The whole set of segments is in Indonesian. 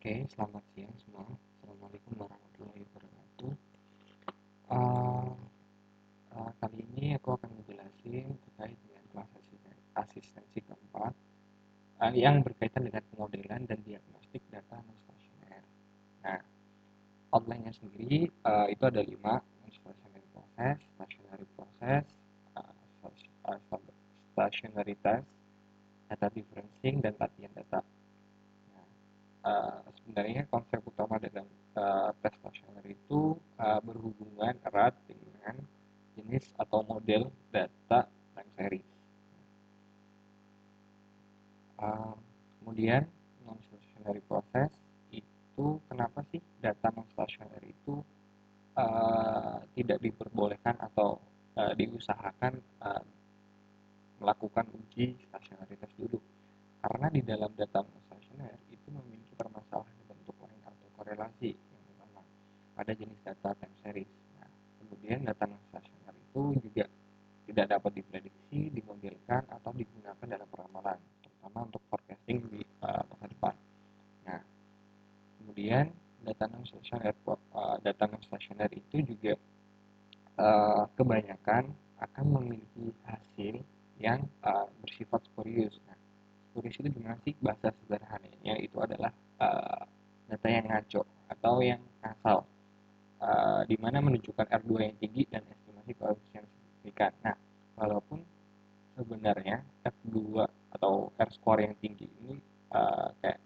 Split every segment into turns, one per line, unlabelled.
Oke, selamat siang semua. Assalamualaikum warahmatullahi wabarakatuh. Eh, Kali ini aku akan menjelaskan terkait dengan kelas asistensi keempat yang berkaitan dengan pemodelan dan diagnostik data non stasioner. Nah, outline-nya sendiri itu ada 5: non-stationary process, stationary process, uh, stationary test, data differencing, dan latihan data. Nah, sebenarnya konsep utama dalam tes stasioner itu berhubungan erat dengan jenis atau model data time series. Uh, Kemudian non stationary process itu, kenapa sih data non stasioner itu tidak diperbolehkan atau diusahakan melakukan uji stasionaritas dulu? Karena di dalam data non stasioner itu memiliki permasalahan bentuk lain atau korelasi. Yang pertama, ada jenis data time series. Nah, kemudian data non stasioner itu juga tidak dapat diprediksi, dimodelkan, atau digunakan dalam peramalan, terutama untuk forecasting di masa depan. Nah, kemudian data non stasioner itu juga kebanyakan akan memiliki hasil yang bersifat spurious. Nah, spurious itu gimana sih? Bahasa sederhananya itu adalah data yang ngaco atau yang asal, di mana menunjukkan R2 yang tinggi dan estimasi koefisien signifikan. Nah, walaupun sebenarnya F2 atau R score yang tinggi ini kayak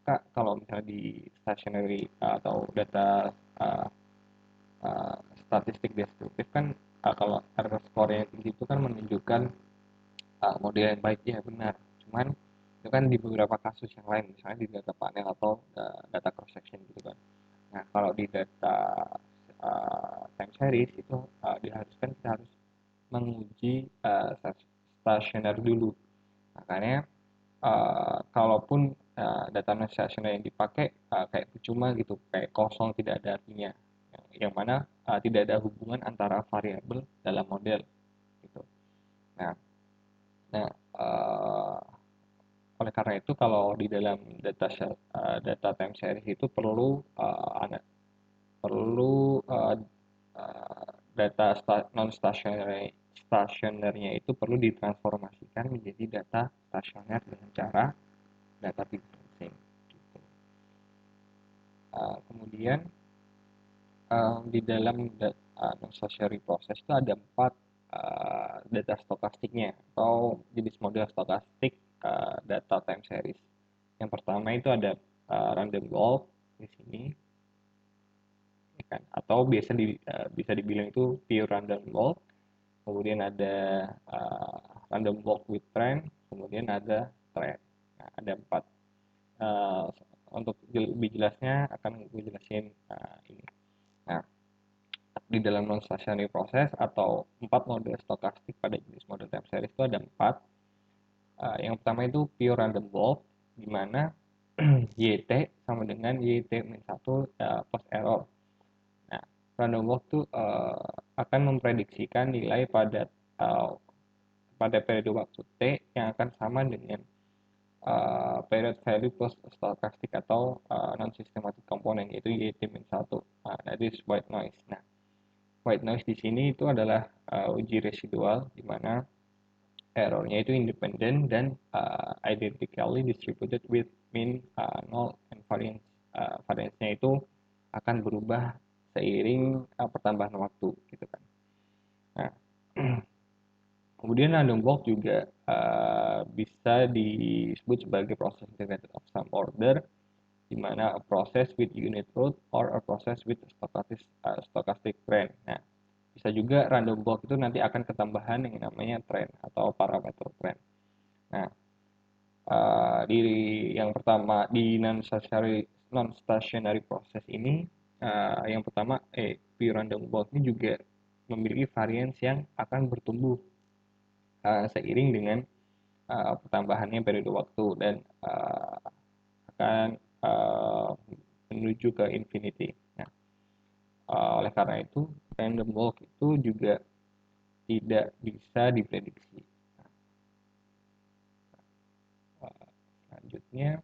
Kak, kalau misalnya di stationary atau data uh, uh, statistik deskriptif kan, kalau R score yang tinggi itu kan menunjukkan model yang baik, ya benar. Cuman itu kan di beberapa kasus yang lain, misalnya di data panel atau data cross section gitu kan. Nah, kalau di data time series itu diharuskan kita harus menguji stasioner dulu. Makanya kalaupun data non stasioner yang dipakai kayak percuma gitu, kayak kosong, tidak ada artinya. Yang mana tidak ada hubungan antara variabel dalam model gitu. Nah, nah oleh karena itu kalau di dalam data time series itu data non stasionernya itu perlu ditransformasikan menjadi data stasioner dengan cara data sequencing. Gitu. Kemudian di dalam non stationary process itu ada 4 data stokastiknya atau jenis model stokastik data time series. Yang pertama itu ada random walk di sini, ya kan? Atau bisa dibilang itu pure random walk. Kemudian ada random walk with trend, kemudian ada trend. Nah, ada 4. Uh, untuk lebih jelasnya akan gue jelasin ini. Nah, di dalam non stationary process atau 4 model stokastik pada jenis model time series itu ada 4. Yang pertama itu pure random walk, di mana YT sama dengan YT-1 post error. Nah, random walk itu akan memprediksikan nilai pada periode waktu T yang akan sama dengan period value plus stochastic atau non systematic component, yaitu YT-1. Nah, that is white noise. Nah, white noise di sini itu adalah uji residual, di mana errornya itu independen dan identically distributed with mean null and variance. Variance-nya itu akan berubah seiring pertambahan waktu gitu kan. Nah, kemudian random walk juga bisa disebut sebagai proses integrated of some order, di mana a process with unit root or a process with stochastic trend. Nah, bisa juga random walk itu nanti akan ketambahan yang namanya trend atau parameter trend. Nah, di yang pertama di non stationary process ini, yang pertama pure random walk ini juga memiliki variance yang akan bertumbuh seiring dengan pertambahannya periode waktu dan akan menuju ke infinity. Nah, oleh karena itu random walk itu juga tidak bisa diprediksi. Selanjutnya,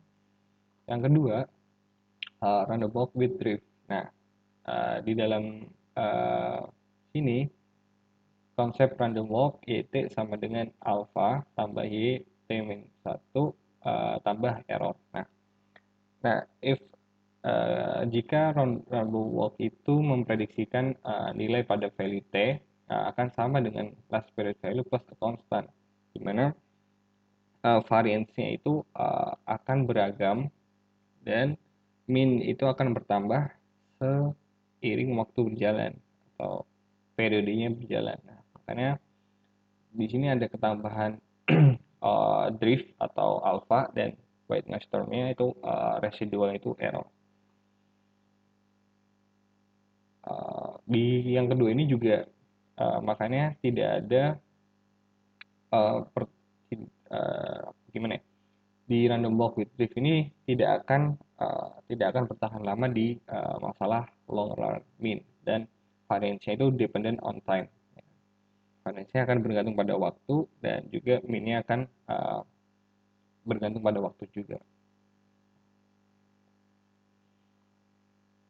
yang kedua, random walk with drift. Nah, di dalam uh, sini konsep random walk YT sama dengan alpha tambah Y T-1 tambah error. Nah, if jika random walk itu memprediksikan nilai pada value T akan sama dengan last period value plus a constant, di mana variance-nya itu akan beragam dan min itu akan bertambah seiring waktu berjalan atau periodenya berjalan. Nah, makanya di sini ada ketambahan drift atau alpha dan white noise termnya itu residual itu error. Di yang kedua ini juga makanya tidak ada per, gimana ya, di random walk with drift ini tidak akan bertahan lama di masalah long run mean dan variance-nya itu dependent on time. Variance-nya akan bergantung pada waktu dan juga mean-nya akan bergantung pada waktu juga.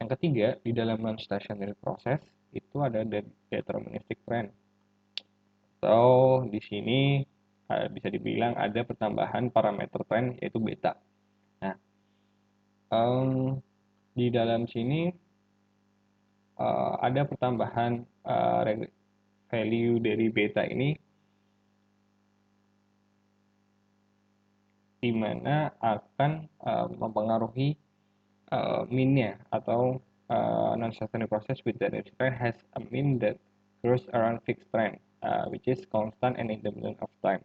Yang ketiga, di dalam non-stationary process itu ada deterministic trend. Atau di sini bisa dibilang ada pertambahan parameter trend yaitu beta. Nah, di dalam sini ada pertambahan value dari beta ini di mana akan mempengaruhi mean-nya atau non-stationary process with dynamic trend has a mean that grows around fixed trend which is constant and independent of time.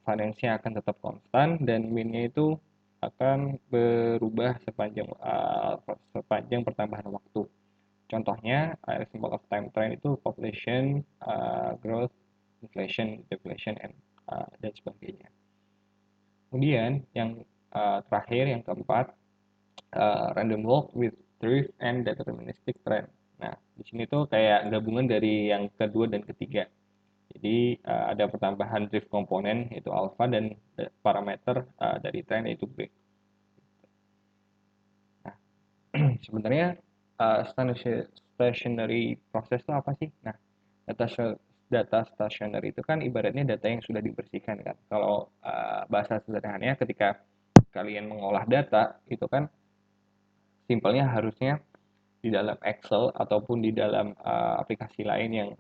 Variance-nya akan tetap konstan dan mean-nya itu akan berubah sepanjang pertambahan waktu. Contohnya, symbol of time trend itu population, growth, inflation, deflation, dan sebagainya. Kemudian yang terakhir, yang keempat, random walk with drift and deterministic trend. Nah, di sini tuh kayak gabungan dari yang kedua dan ketiga. Jadi ada pertambahan drift komponen yaitu alpha dan parameter dari trend yaitu B. Nah, sebenarnya stationary process itu apa sih? Nah, data stationary itu kan ibaratnya data yang sudah dibersihkan kan. Kalau bahasa sederhananya ketika kalian mengolah data itu kan simpelnya harusnya di dalam Excel ataupun di dalam aplikasi lain yang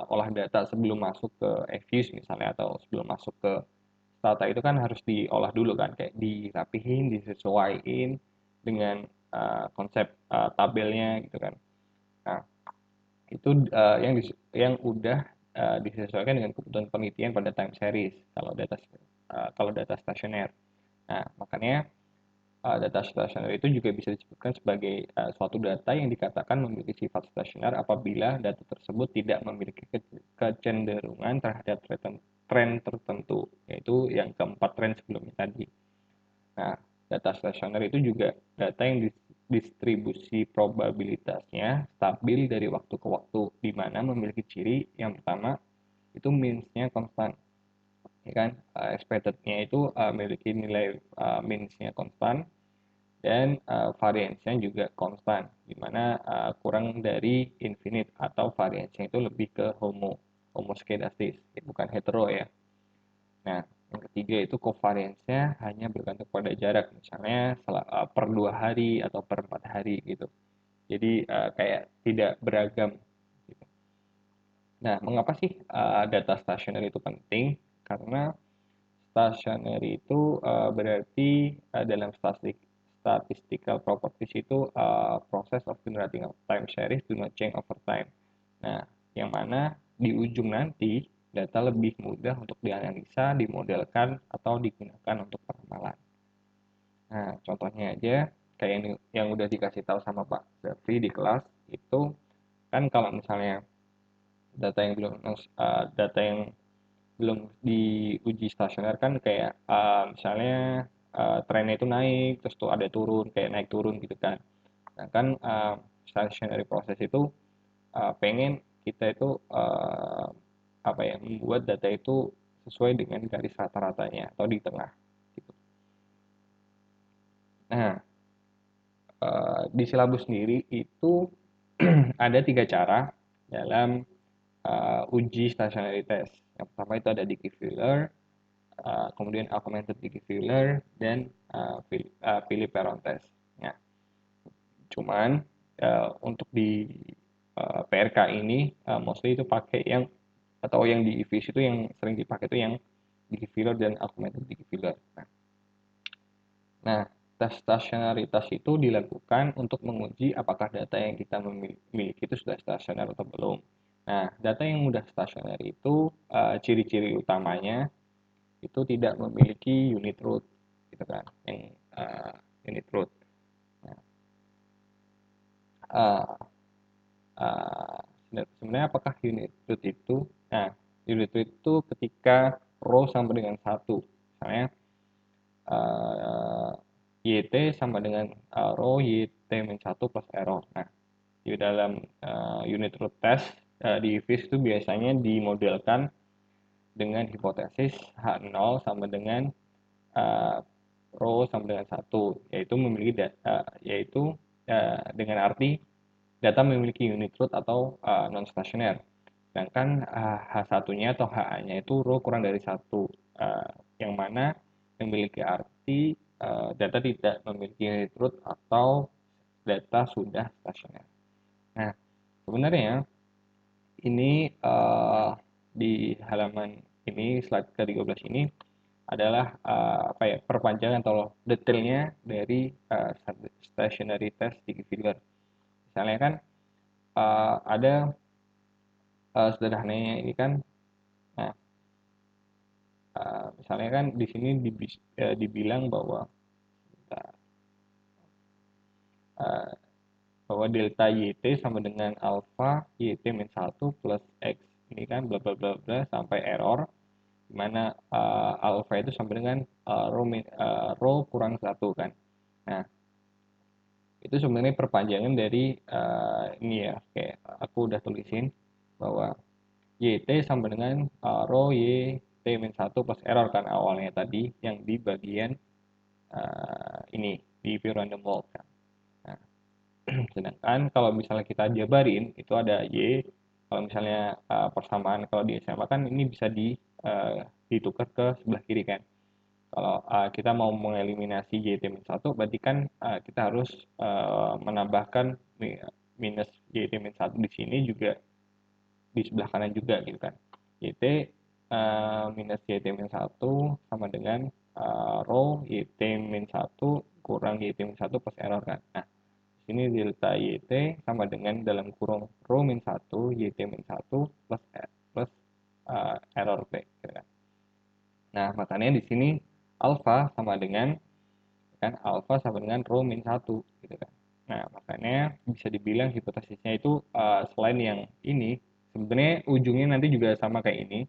olah data sebelum masuk ke Excel misalnya atau sebelum masuk ke Stata itu kan harus diolah dulu kan kayak dirapihin, disesuaikan dengan konsep tabelnya gitu kan. Nah, itu yang udah disesuaikan dengan kebutuhan penelitian pada time series kalau data stasioner. Nah, makanya data stasioner itu juga bisa disebutkan sebagai suatu data yang dikatakan memiliki sifat stasioner apabila data tersebut tidak memiliki kecenderungan terhadap tren tertentu, yaitu yang keempat tren sebelumnya tadi. Nah, data stasioner itu juga data yang distribusi probabilitasnya stabil dari waktu ke waktu, di mana memiliki ciri yang pertama itu means-nya konstan, ya kan? Expected-nya itu memiliki nilai means-nya konstan dan variance-nya juga konstan, di mana kurang dari infinite atau variance-nya itu lebih ke homoskedastis, ya, bukan hetero ya. Nah, yang ketiga itu covariance-nya hanya bergantung pada jarak, misalnya per 2 hari atau per 4 hari gitu. Jadi kayak tidak beragam. Gitu. Nah, mengapa sih data stationer itu penting? Karena stationer itu berarti dalam statistical properties itu process of generating of time series do not change over time. Nah, yang mana di ujung nanti data lebih mudah untuk dianalisa, dimodelkan, atau digunakan untuk peramalan. Nah, contohnya aja kayak yang udah dikasih tahu sama Pak Zafri di kelas itu kan kalau misalnya data yang belum diuji stasioner kan kayak misalnya trennya itu naik terus tuh ada turun kayak naik turun gitu kan. Nah kan stationary process itu pengen kita itu apa ya membuat data itu sesuai dengan garis rata-ratanya atau di tengah gitu. Nah di silabus sendiri itu ada 3 cara dalam uji stationary test. Yang pertama itu ada Dickey-Filler, kemudian augmented Dickey-Filler, dan Philip-Heron test. Nah, cuman untuk di PRK ini mostly itu pakai yang atau yang di IVIS itu yang sering dipakai itu yang Dickey-Filler dan augmented Dickey-Filler. Nah, tes stasionaritas itu dilakukan untuk menguji apakah data yang kita miliki itu sudah stasioner atau belum. Nah, data yang mudah stasioner itu ciri-ciri utamanya itu tidak memiliki unit root, gitu kan? Yang unit root. Nah, uh, uh, sebenarnya apakah unit root itu? Nah, unit root itu ketika row sama dengan 1. Misalnya uh, YT sama dengan row YT-1 plus error. Nah, di dalam unit root test di IVIS itu biasanya dimodelkan dengan hipotesis H0 sama dengan row sama dengan 1, yaitu memiliki yaitu dengan arti data memiliki unit root atau non stasioner. Sedangkan H1-nya atau HA-nya itu row kurang dari 1, yang mana memiliki arti data tidak memiliki unit root atau data sudah stasioner. Nah, sebenarnya ini di halaman ini slide ke-13 ini adalah apa ya, perpanjangan atau detailnya dari stationary test Dickey-Filler. Misalnya kan ada sederhananya ini kan, nah misalnya kan di sini dibilang bahwa uh, bahwa delta YT sama dengan alpha YT min 1 plus X ini kan bla bla bla bla sampai error, di mana alpha itu sama dengan rho kurang 1 kan. Nah, itu sebenarnya perpanjangan dari ini ya, kayak aku udah tulisin bahwa YT sama dengan rho YT min 1 plus error kan awalnya tadi yang di bagian ini di view random walk kan. Nah, sedangkan kalau misalnya kita jabarin itu ada Y, kalau misalnya persamaan kalau di SMA kan ini bisa ditukar ke sebelah kiri kan. Kalau kita mau mengeliminasi YT-1 berarti kan kita harus menambahkan minus YT-1 di sini juga di sebelah kanan juga gitu kan. YT minus YT-1 sama dengan row YT-1 kurang YT-1 plus error kan. Nah, ini delta YT sama dengan dalam kurung row min 1 YT min 1 plus error P gitu kan. Nah, makanya di sini alpha sama dengan row min 1 gitu kan. Nah, makanya bisa dibilang hipotesisnya itu selain yang ini sebenarnya ujungnya nanti juga sama kayak ini.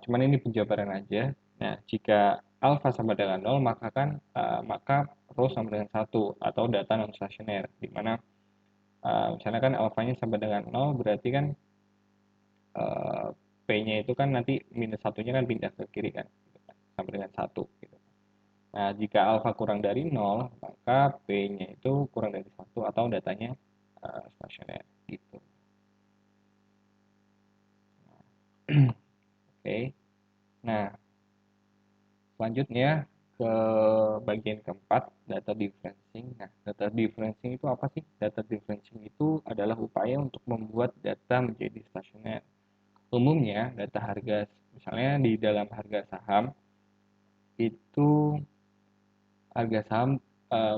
Cuman ini penjabaran aja. Nah, jika alpha sama dengan 0 maka row sama dengan 1 atau data non stasioner, di mana misalnya kan alfanya sama dengan 0 berarti kan P-nya itu kan nanti minus satunya kan pindah ke kiri kan, gitu kan, sama dengan 1 gitu. Nah, jika alfa kurang dari 0 maka P-nya itu kurang dari 1 atau datanya stasioner gitu. Oke. Nah, selanjutnya ke bagian keempat, data differencing. Nah, data differencing itu apa sih? Data differencing itu adalah upaya untuk membuat data menjadi stasioner. Umumnya, data harga, misalnya di dalam harga saham, itu harga saham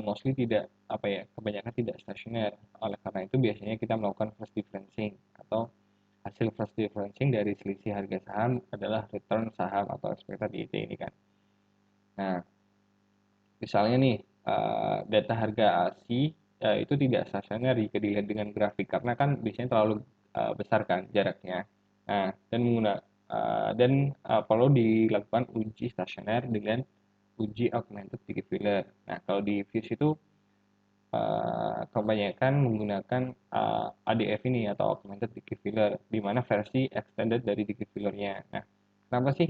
mostly tidak, apa ya, kebanyakan tidak stasioner. Oleh karena itu, biasanya kita melakukan first differencing atau hasil first differencing dari selisih harga saham adalah return saham atau expected ET ini kan. Nah, misalnya nih, data harga ASI itu tidak stasioner jika dilihat dengan grafik karena kan biasanya terlalu besar kan jaraknya. Nah, perlu dilakukan uji stasioner dengan uji augmented Dickey-Filler. Nah, kalau di VIS itu kebanyakan menggunakan ADF ini atau augmented Dickey-Filler, di mana versi extended dari Dickey-Fillernya. Nah, kenapa sih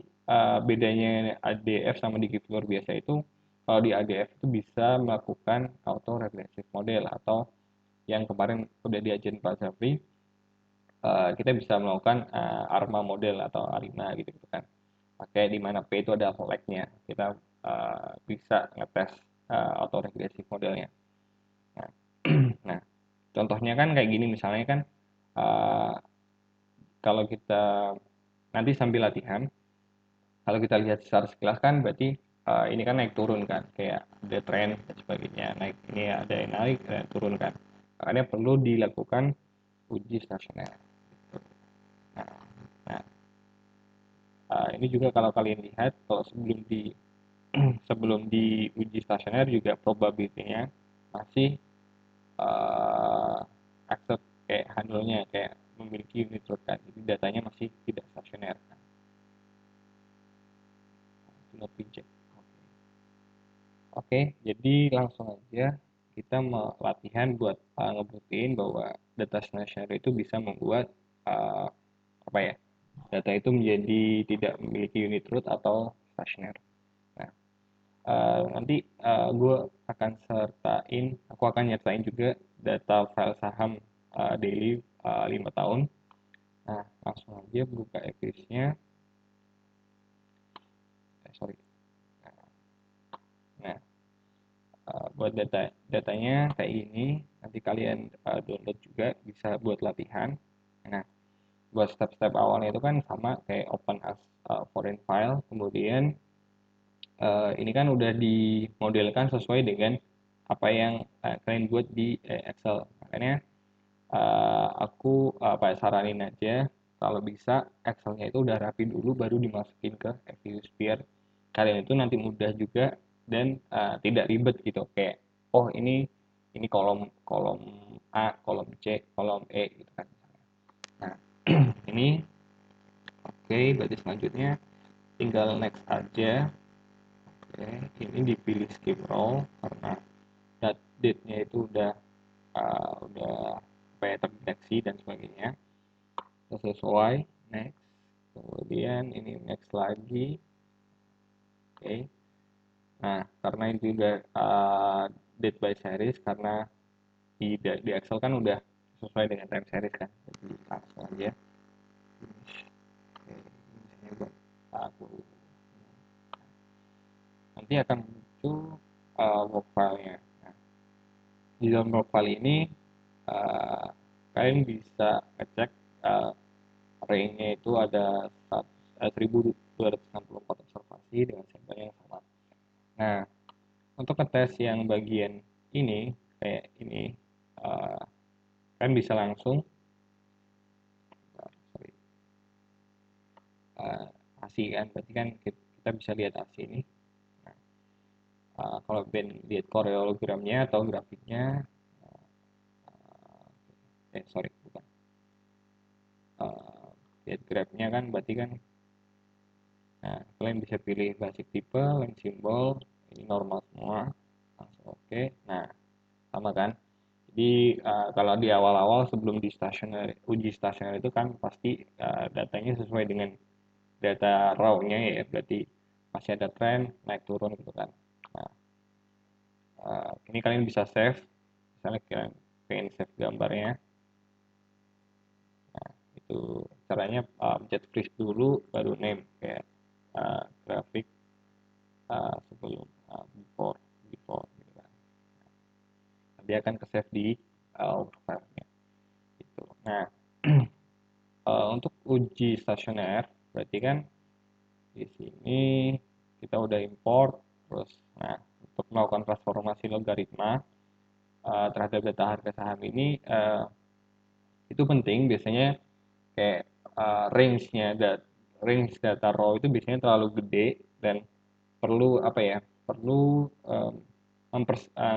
bedanya ADF sama Dickey-Filler biasa itu? kalau di ADF itu bisa melakukan auto regressive model, atau yang kemarin udah diajarin Pak Zafri, kita bisa melakukan ARMA model atau ARIMA gitu, gitu kan. Pakai di mana P itu ada flag-nya. Kita bisa ngetes auto regressive modelnya. Nah, nah, contohnya kan kayak gini misalnya kan, uh, kalau kita nanti sambil latihan, kalau kita lihat secara sekilas kan berarti ini kan naik turun kan, kayak ada tren dan sebagainya, naik ini ada yang naik dan turun kan. Makanya perlu dilakukan uji stasioner. Nah, nah, ini juga kalau kalian lihat, kalau sebelum diuji stasioner juga probability-nya masih uh, accept, kayak handle-nya kayak memiliki unit root kan, jadi datanya masih tidak stasioner kan. Not reject. Oke, jadi langsung aja kita latihan buat ngebuktiin bahwa data stasioner itu bisa membuat uh, apa ya, data itu menjadi tidak memiliki unit root atau stasioner. Nah, nanti gue akan aku akan nyertain juga data file saham daily 5 tahun. Nah, langsung aja buka Eclipse-nya. Sorry. Nah, buat datanya kayak gini, nanti kalian download juga bisa buat latihan. Nah, buat step-step awalnya itu kan sama kayak open as foreign file, kemudian ini kan udah dimodelkan sesuai dengan apa yang kalian buat di Excel. Makanya aku saranin aja kalau bisa Excelnya itu udah rapi dulu baru dimasukin ke FViews, biar kalian itu nanti mudah juga dan tidak ribet gitu, kayak oh ini kolom kolom A, kolom C, kolom E gitu kan. Nah, ini oke, berarti selanjutnya tinggal next aja. Oke, ini dipilih skip row karena date-nya itu udah supaya terdeteksi dan sebagainya. Sesuai, next. Kemudian ini next lagi. Oke. Nah, karena ini juga date by series, karena di Excel kan udah sesuai dengan time series kan. Jadi langsung aja. Oke, misalnya buat aku. Nanti akan muncul work file-nya. Nah, di dalam work file ini uh, kalian bisa ngecek uh, array-nya itu ada 1264 observasi dengan sampel yang sama. Nah, untuk ngetes yang bagian ini, kayak ini, uh, kan bisa langsung sorry, ASI kan, berarti kan kita bisa lihat ASI ini. Nah, kalau lihat koreogramnya atau grafiknya, sorry, bukan. Lihat grafnya kan, berarti kan, nah, kalian bisa pilih basic type, line symbol, ini normal semua, langsung oke. Nah, sama kan. Jadi kalau di awal-awal sebelum uji stasioner itu kan pasti datanya sesuai dengan data raw-nya ya, berarti masih ada tren naik turun gitu kan. Nah, ini kalian bisa save, misalnya kalian pengen save gambarnya. Nah, itu caranya pencet freeze dulu baru name, kayak grafik sebelum before gitu kan. Nanti akan ke save di file-nya gitu. Nah, untuk uji stasioner berarti kan di sini kita udah import, terus nah untuk melakukan transformasi logaritma terhadap data harga saham ini itu penting biasanya, kayak range data raw itu biasanya terlalu gede dan perlu apa ya, perlu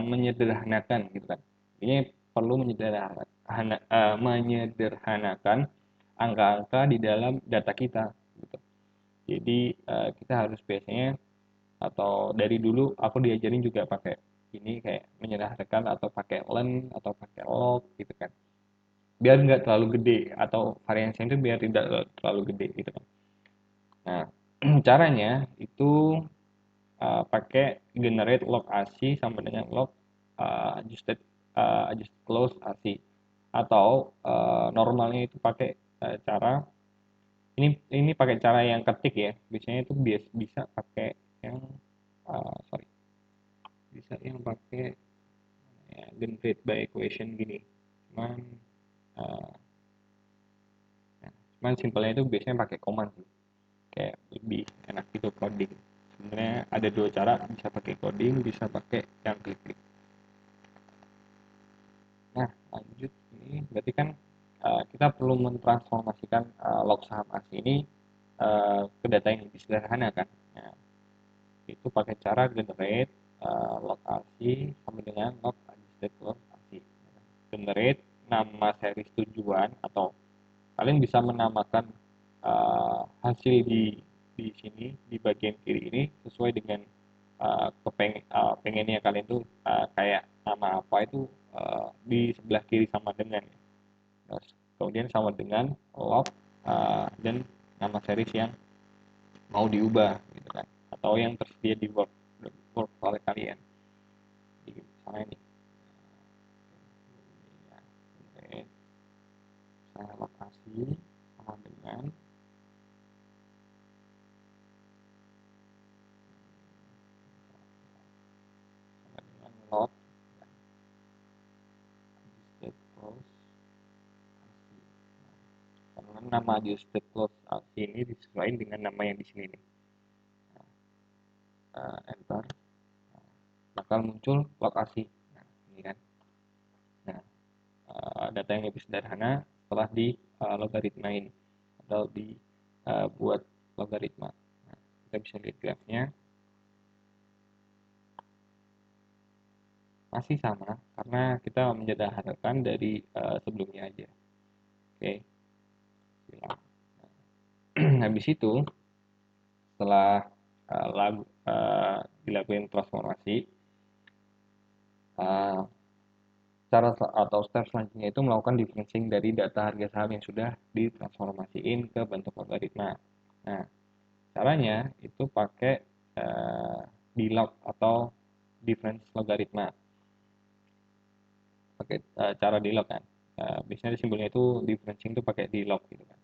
menyederhanakan gitu kan. Ini perlu menyederhanakan angka-angka di dalam data kita gitu. Jadi kita harus biasanya, atau dari dulu aku diajarin juga pakai ini, kayak menyederhanakan atau pakai len atau pakai log gitu kan, biar nggak terlalu gede, atau variasinya itu biar tidak terlalu gede gitu kan. Nah, caranya itu pakai generate log AC sama dengan log adjusted close AC, atau normalnya itu pakai cara ini pakai cara yang ketik ya, biasanya itu bisa pakai yang sorry, bisa yang pakai ya, generate by equation gini, cuman uh, cuman simpelnya itu biasanya pakai command sih, kayak lebih enak gitu coding. Sebenarnya ada dua cara, bisa pakai coding, bisa pakai yang klik-klik. Nah, lanjut ini berarti kan kita perlu mentransformasikan log saham asli ini ke data yang lebih sederhana kan. Nah, itu pakai cara generate log asli sama dengan log adjusted log asli. Generate nama series tujuan, atau kalian bisa menamakan hasil di sini di bagian kiri ini sesuai dengan pengennya kalian tuh kayak nama apa itu di sebelah kiri sama dengan, terus kemudian sama dengan log dan nama series yang mau diubah gitu kan, atau yang tersedia di work file kalian di sana ini ya. Oke, saya lokasi sama dengan log adjusted close AC. Karena nama adjusted close AC ini disesuaikan dengan nama yang di sini nih. Enter, bakal muncul lokasi. Nah, ini kan. Nah, data yang lebih sederhana setelah di logaritma ini, atau buat logaritma. Nah, kita bisa lihat grafnya masih sama karena kita menyederhanakan dari sebelumnya aja. Oke, hilang. Habis itu setelah dilakukan transformasi, uh, cara atau step selanjutnya itu melakukan differencing dari data harga saham yang sudah ditransformasiin ke bentuk logaritma. Nah, caranya itu pakai dilog atau difference logaritma. Pakai cara dilog kan. Biasanya simbolnya itu differencing itu pakai dilog gitu kan.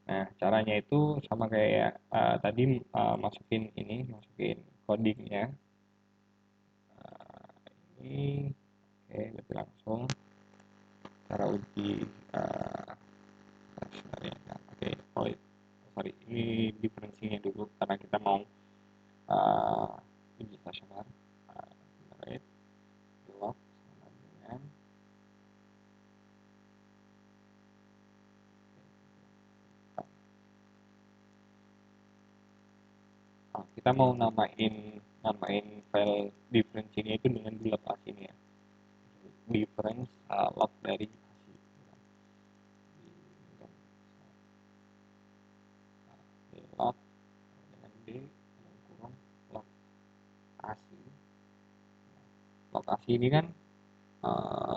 Nah, caranya itu sama kayak tadi, masukin codingnya. Ini oke, lebih langsung cara uji oke. Oh, sorry, ini differencingnya dulu karena kita mau uji stasioner. Generate log sama dengan kita mau namain file differencingnya itu dengan bulk asini ya, difference log dari hasil log dengan d kurung log asli. Log asli ini kan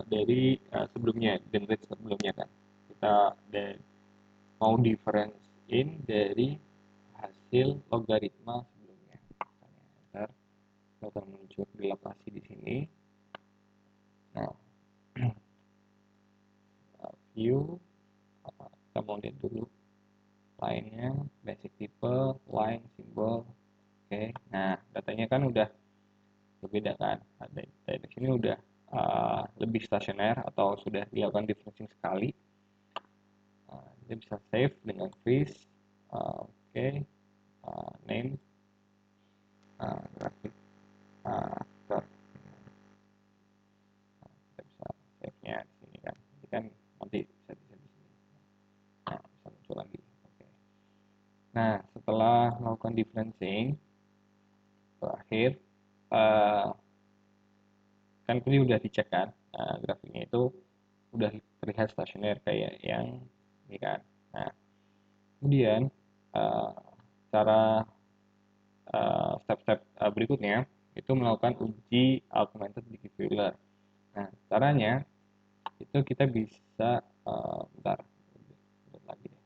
dari sebelumnya, generate sebelumnya kan, kita mau difference in dari hasil logaritma sebelumnya. Misalnya akan muncul di lokasi di sini. Nah, view, kita mau lihat dulu lainnya, basic type, line, symbol. Oke, nah datanya kan udah berbeda kan. Dari sini udah lebih stasioner atau sudah dilakukan differencing sekali. Kita bisa save dengan freeze. Oke, name, graphic, actor. Kita bisa save nya di sini kan. Jadi kan nanti bisa di sini. Nah, bisa muncul lagi. Oke. Nah, setelah melakukan differencing terakhir, kan ini udah dicek kan, grafiknya itu udah terlihat stasioner kayak yang ini kan. Nah, kemudian uh, cara step-step berikutnya itu melakukan uji augmented behavior. Nah, caranya itu kita bisa bentar lagi deh.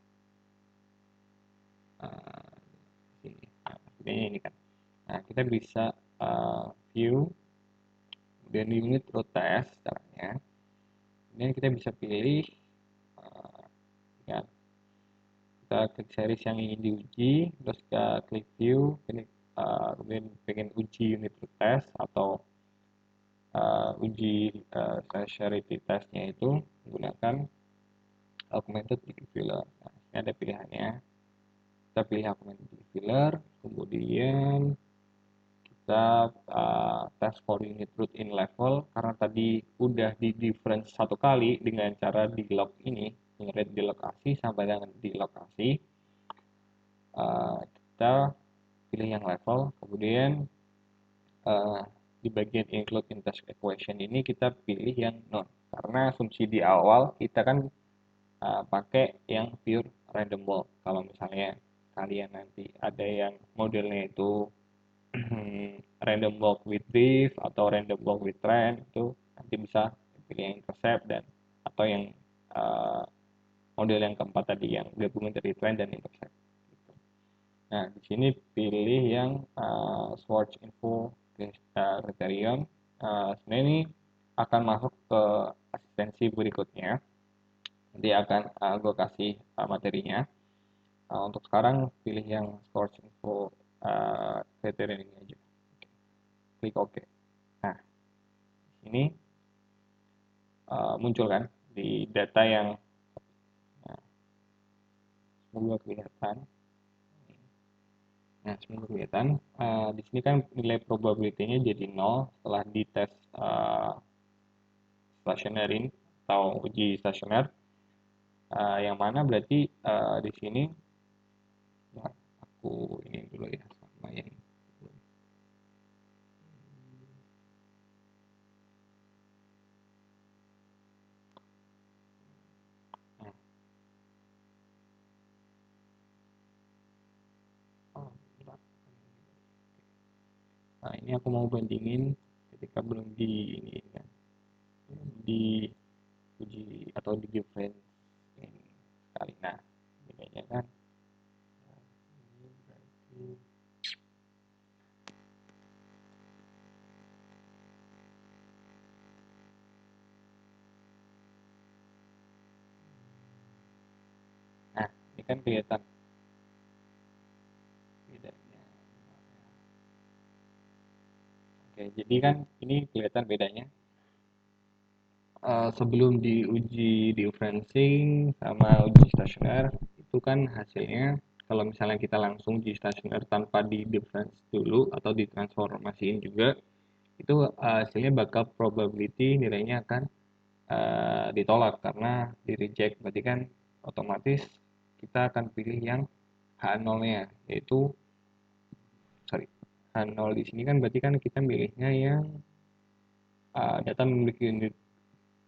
Sini. Nah, ini kan. Nah, kita bisa view, kemudian di unit root test caranya. Kemudian kita bisa pilih uh, ya, kita klik series yang ingin diuji, terus kita klik view, kemudian pengen uji unit root test atau uji sincerity testnya itu menggunakan augmented diffuser. Nah, ini ada pilihannya. Kita pilih augmented diffuser, kemudian kita tes for unit root in level karena tadi udah di difference satu kali dengan cara di log ini, ngeread di lokasi sampai dengan di lokasi. Kita pilih yang level, kemudian di bagian include in test equation ini kita pilih yang non karena asumsi di awal kita kan pakai yang pure random walk. Kalau misalnya kalian nanti ada yang modelnya itu random walk with diff atau random walk with trend, itu nanti bisa pilih yang intercept dan atau yang uh, model yang keempat tadi yang gabungan dari trend dan intercept. Nah, di sini pilih yang Swatch Info Criterion. Sebenarnya ini akan masuk ke asistensi berikutnya. Nanti akan gue kasih materinya. Untuk sekarang pilih yang Swatch Info Criterion ini aja. Klik OK. Nah, ini muncul kan di data yang nah, semoga kelihatan. Nah, semoga kelihatan. Di sini kan nilai probability-nya jadi 0 setelah dites stationary atau uji stasioner. Yang mana berarti di sini ya, aku ini dulu ya sama yang nah, oh, nah, ini aku mau bandingin ketika belum di ini kan di uji atau di difference ini sekali. Nah, bedanya kan ini berarti nah ini kan kelihatan bedanya. Oke, jadi kan ini kelihatan bedanya sebelum diuji differencing sama uji stasioner itu kan hasilnya kalau misalnya kita langsung uji stasioner tanpa di difference dulu atau ditransformasiin juga itu hasilnya bakal probability nilainya akan ditolak karena di reject, berarti kan otomatis kita akan pilih yang H0-nya yaitu sorry H0 di sini kan berarti kan kita pilihnya yang data memiliki unit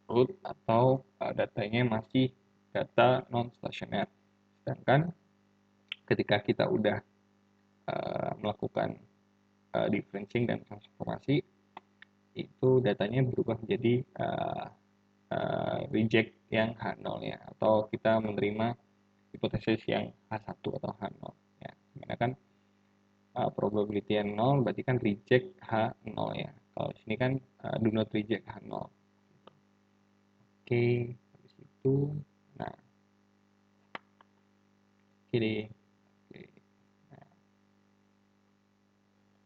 root atau datanya masih data non stasioner. Sedangkan ketika kita udah melakukan differencing dan transformasi itu datanya berubah menjadi reject yang H0 ya atau kita menerima hipotesis yang H1 atau H0 ya. Dimana kan probability yang 0 berarti kan reject H0 ya. Kalau di sini kan do not reject H0. Oke, habis itu nah kiri. Nah,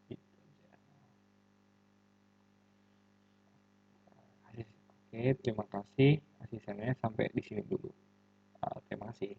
gitu aja. Oke, terima kasih asistennya sampai di sini dulu. Terima kasih.